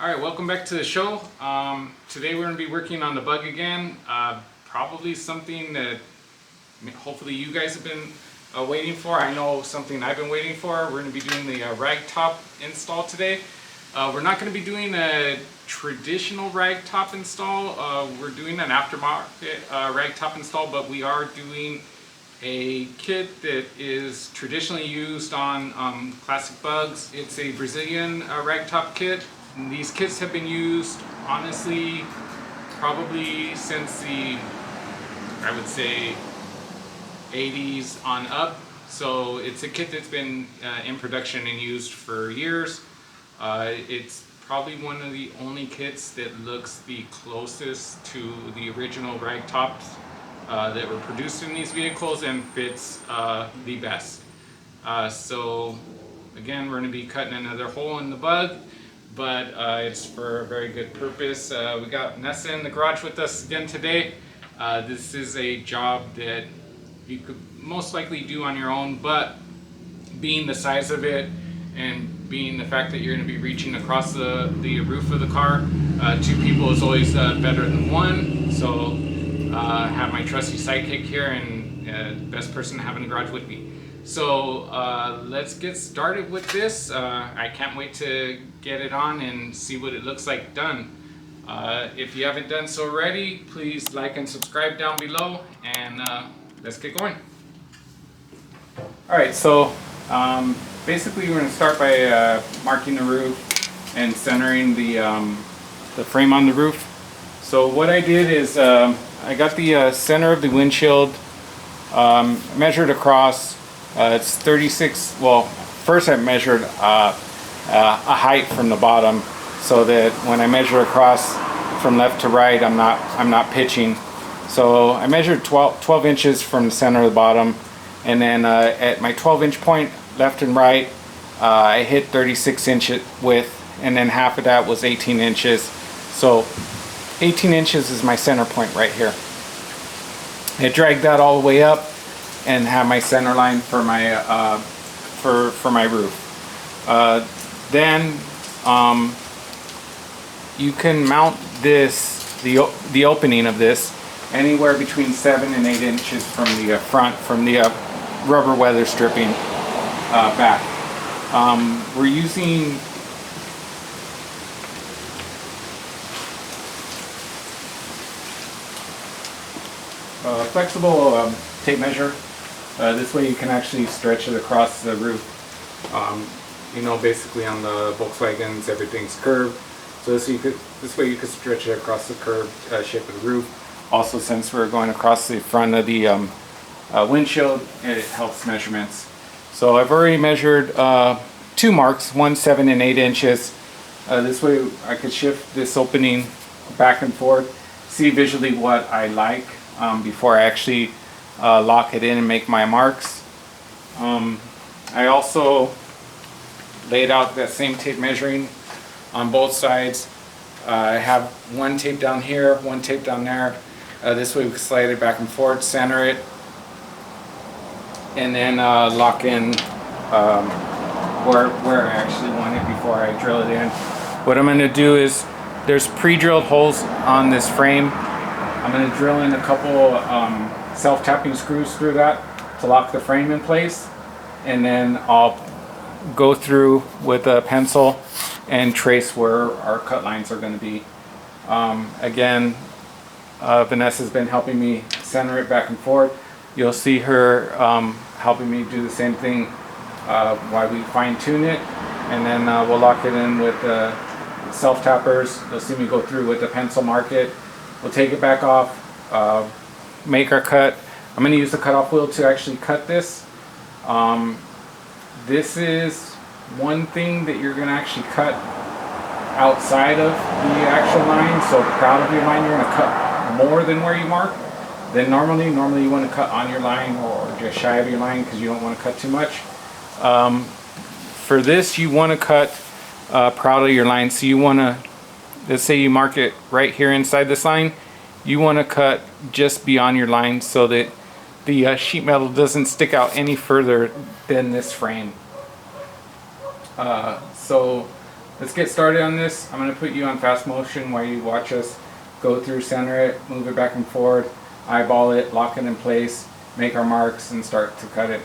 Alright, welcome back to the show. Today we're going to be working on the bug again. Probably something that hopefully you guys have been waiting for. I know something I've been waiting for. We're going to be doing the Ragtop install today. We're not going to be doing a traditional Ragtop install. We're doing an aftermarket Ragtop install, but we are doing a kit that is traditionally used on classic bugs. It's a Brazilian Ragtop kit. And these kits have been used, honestly, probably since the, I would say, 80s on up. So it's a kit that's been in production and used for years. It's probably one of the only kits that looks the closest to the original Ragtops that were produced in these vehicles and fits the best. So again, we're going to be cutting another hole in the bug, but it's for a very good purpose. We got Vanessa in the garage with us again today. This is a job that you could most likely do on your own, but being the size of it and being the fact that you're going to be reaching across the roof of the car, two people is always better than one. So have my trusty sidekick here and best person to have in the garage with me. So let's get started with this. I can't wait to get it on and see what it looks like done. If you haven't done so already, please like and subscribe down below, and let's get going. Alright, so basically we're going to start by marking the roof and centering the frame on the roof. So what I did is I got the center of the windshield measured across. It's 36. Well, first I measured a height from the bottom, so that when I measure across from left to right, I'm not pitching. So I measured 12 inches from the center of the bottom, and then at my 12-inch point, left and right, I hit 36 inches width, and then half of that was 18 inches. So 18 inches is my center point right here. I dragged that all the way up and have my center line for my for my roof. Then you can mount this, the opening of this, anywhere between 7 and 8 inches from the front, from the rubber weather stripping back. We're using flexible tape measure. This way you can actually stretch it across the roof. You know, basically on the Volkswagens, everything's curved. So this way you could stretch it across the curved shape of the roof. Also, since we're going across the front of the windshield, it helps measurements. So I've already measured two marks, 1, 7, and 8 inches. This way I could shift this opening back and forth, see visually what I like before I actually lock it in and make my marks. I also laid out that same tape measuring on both sides. I have one tape down here, one tape down there. This way we can slide it back and forth, center it, and then lock in where I actually want it before I drill it in. What I'm going to do is, there's pre-drilled holes on this frame. I'm going to drill in a couple self-tapping screws through that to lock the frame in place, and then I'll go through with a pencil and trace where our cut lines are going to be. Again, Vanessa's been helping me center it back and forth. You'll see her helping me do the same thing while we fine-tune it, and then we'll lock it in with self-tappers. You'll see me go through with the pencil, mark it. We'll take it back off, make our cut. I'm going to use the cutoff wheel to actually cut this. This is one thing that you're going to actually cut outside of the actual line. So proud of your line, you're going to cut more than where you mark than normally. Normally you want to cut on your line or just shy of your line because you don't want to cut too much. For this, you want to cut proud of your line. So you want to, let's say you mark it right here inside this line, you want to cut just beyond your line so that the sheet metal doesn't stick out any further than this frame. So let's get started on this. I'm going to put you on fast motion while you watch us go through, center it, move it back and forward, eyeball it, lock it in place, make our marks, and start to cut it.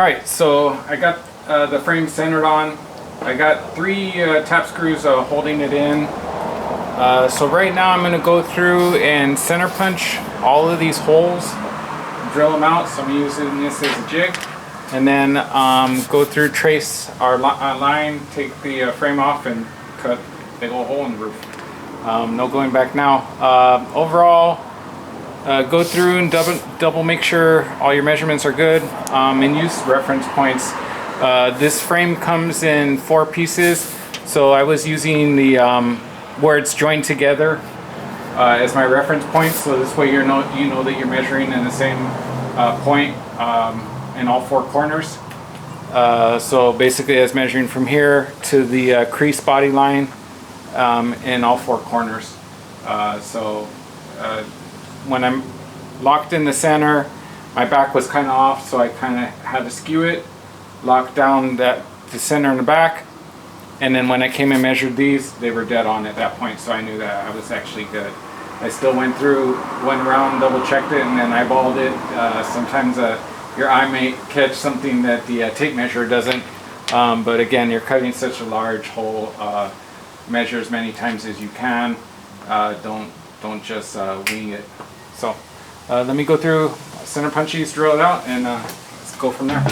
Alright, so I got the frame centered on. I got 3 tap screws holding it in. So right now I'm going to go through and center punch all of these holes, drill them out. So I'm using this as a jig. And then go through, trace our line, take the frame off, and cut a big old hole in the roof. No going back now. Overall, go through and double make sure all your measurements are good, and use reference points. This frame comes in 4 pieces, so I was using the where it's joined together as my reference point, so this way you know that you're measuring in the same point in all 4 corners. So basically I was measuring from here to the crease body line in all 4 corners. When I'm locked in the center, my back was kind of off, so I kind of had to skew it, lock down the center and the back, and then when I came and measured these, they were dead on at that point, so I knew that I was actually good. I still went around, double checked it, and then eyeballed it. Sometimes your eye may catch something that the tape measure doesn't, but again, you're cutting such a large hole, measure as many times as you can. Don't just wing it. So let me go through, center punch these, drill it out, and let's go from there.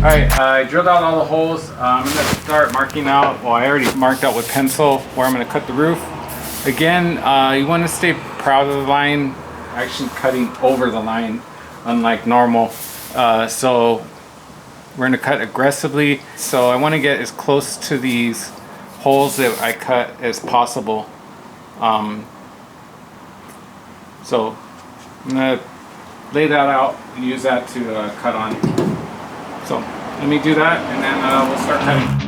Alright, I drilled out all the holes. I'm going to start marking out, well I already marked out with pencil where I'm going to cut the roof. Again, you want to stay proud of the line, actually cutting over the line, unlike normal. So we're going to cut aggressively. So I want to get as close to these holes that I cut as possible. So I'm going to lay that out and use that to cut on. So let me do that, and then we'll start cutting.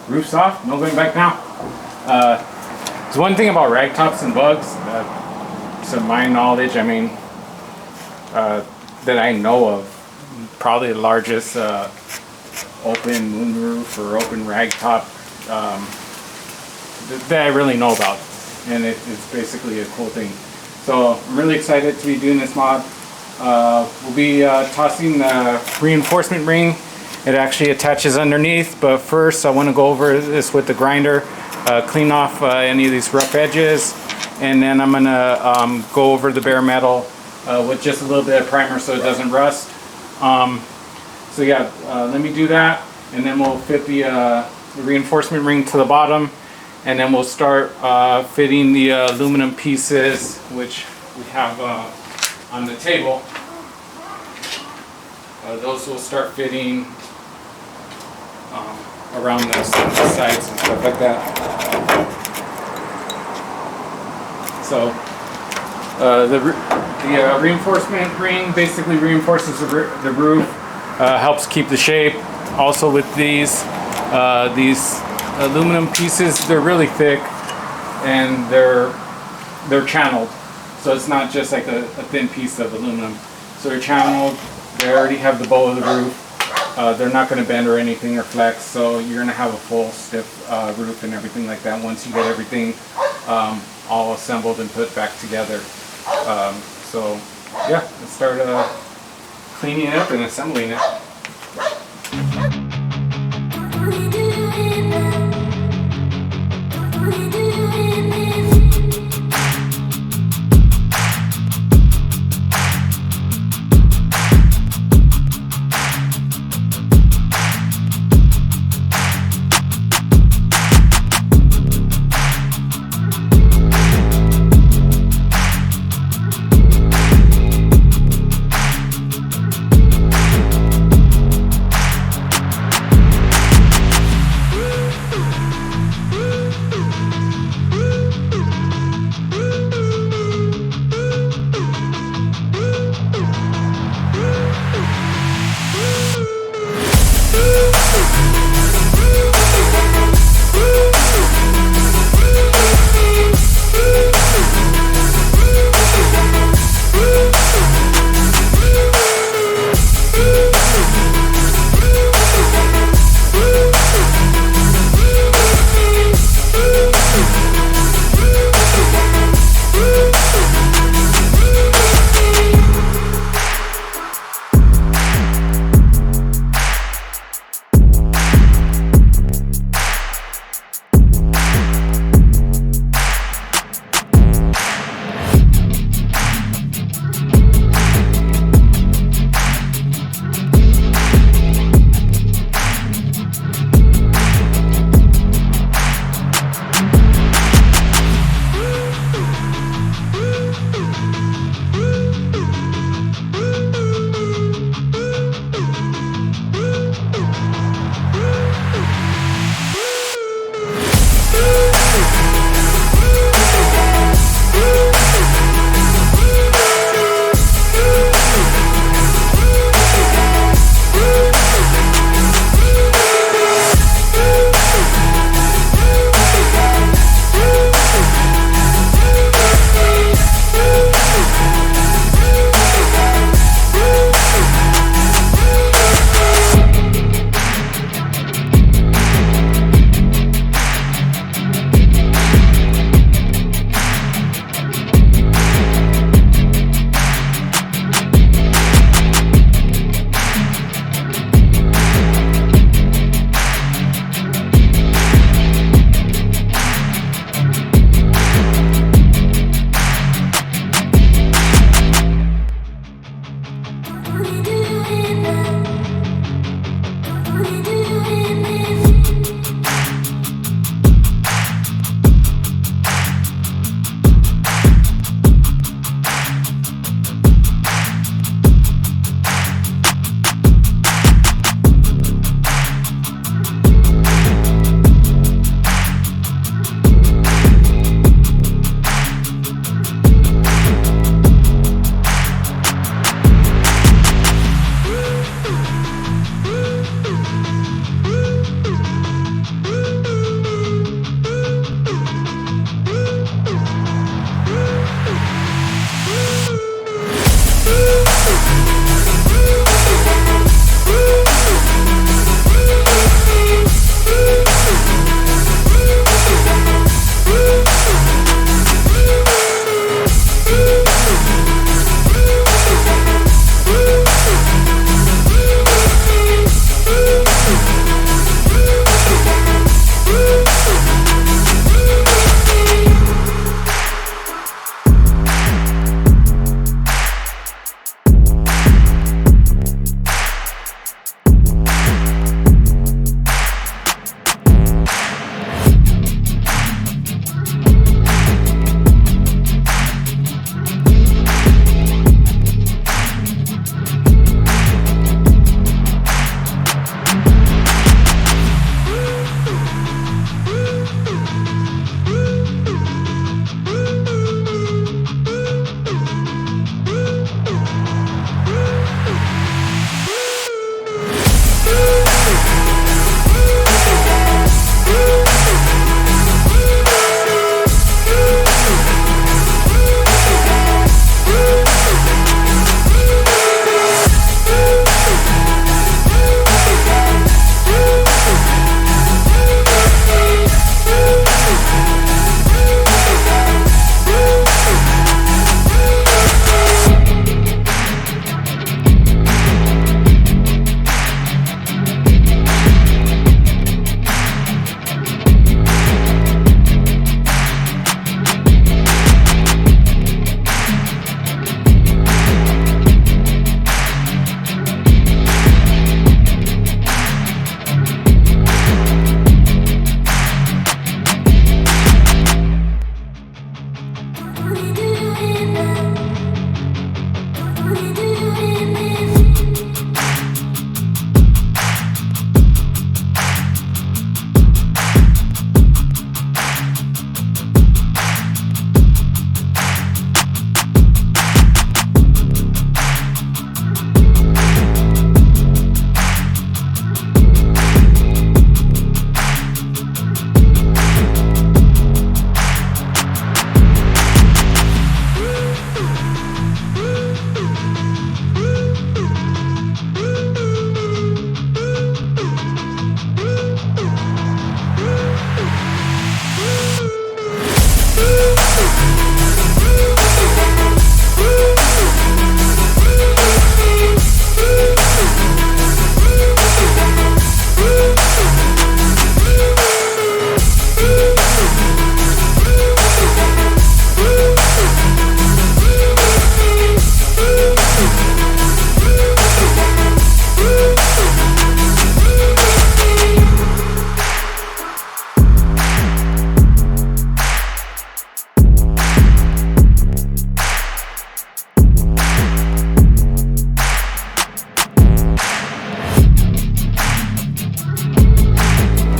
Roof's off, no going back now. There's one thing about ragtops and bugs, to my knowledge, I mean, that I know of, probably the largest open moonroof or open ragtop that I really know about, and it's basically a cool thing. So I'm really excited to be doing this mod. We'll be tossing the reinforcement ring. It actually attaches underneath, but first I want to go over this with the grinder, clean off any of these rough edges, and then I'm going to go over the bare metal with just a little bit of primer so it doesn't rust. So yeah, let me do that, and then we'll fit the reinforcement ring to the bottom, and then we'll start fitting the aluminum pieces, which we have on the table. Those will start fitting around the sides and stuff like that. So the reinforcement ring basically reinforces the roof, helps keep the shape. Also with these aluminum pieces, they're really thick and they're channeled. So it's not just like a thin piece of aluminum. So they're channeled. They already have the bow of the roof. They're not going to bend or anything or flex, so you're going to have a full stiff roof and everything like that once you get everything all assembled and put back together. So yeah, let's start cleaning it up and assembling it.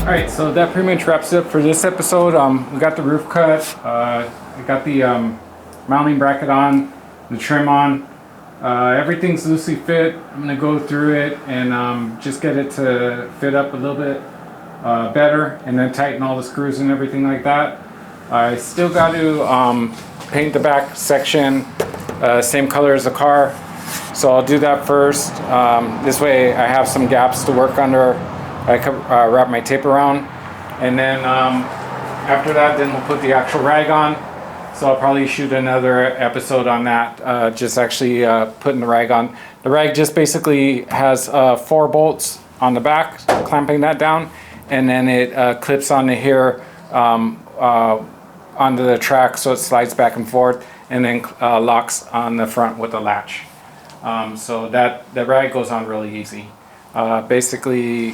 Alright, so that pretty much wraps it up for this episode. We got the roof cut, I got the mounting bracket on, the trim on. Everything's loosely fit. I'm going to go through it and just get it to fit up a little bit better, and then tighten all the screws and everything like that. I still got to paint the back section same color as the car, so I'll do that first. This way I have some gaps to work under. I can wrap my tape around, and then after that, then we'll put the actual rag on. So I'll probably shoot another episode on that, just actually putting the rag on. The rag just basically has 4 bolts on the back, clamping that down, and then it clips onto here onto the track, so it slides back and forth, and then locks on the front with a latch. So that rag goes on really easy. Basically,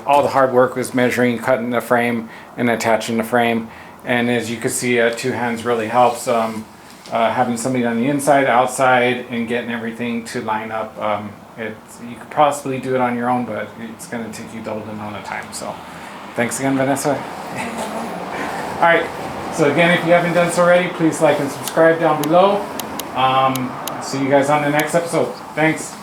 all the hard work was measuring, cutting the frame, and attaching the frame. And as you can see, 2 hands really helps. Having somebody on the inside, outside, and getting everything to line up. You could possibly do it on your own, but it's going to take you double the amount of time. So, thanks again, Vanessa. All right. So again, if you haven't done so already, please like and subscribe down below. See you guys on the next episode. Thanks.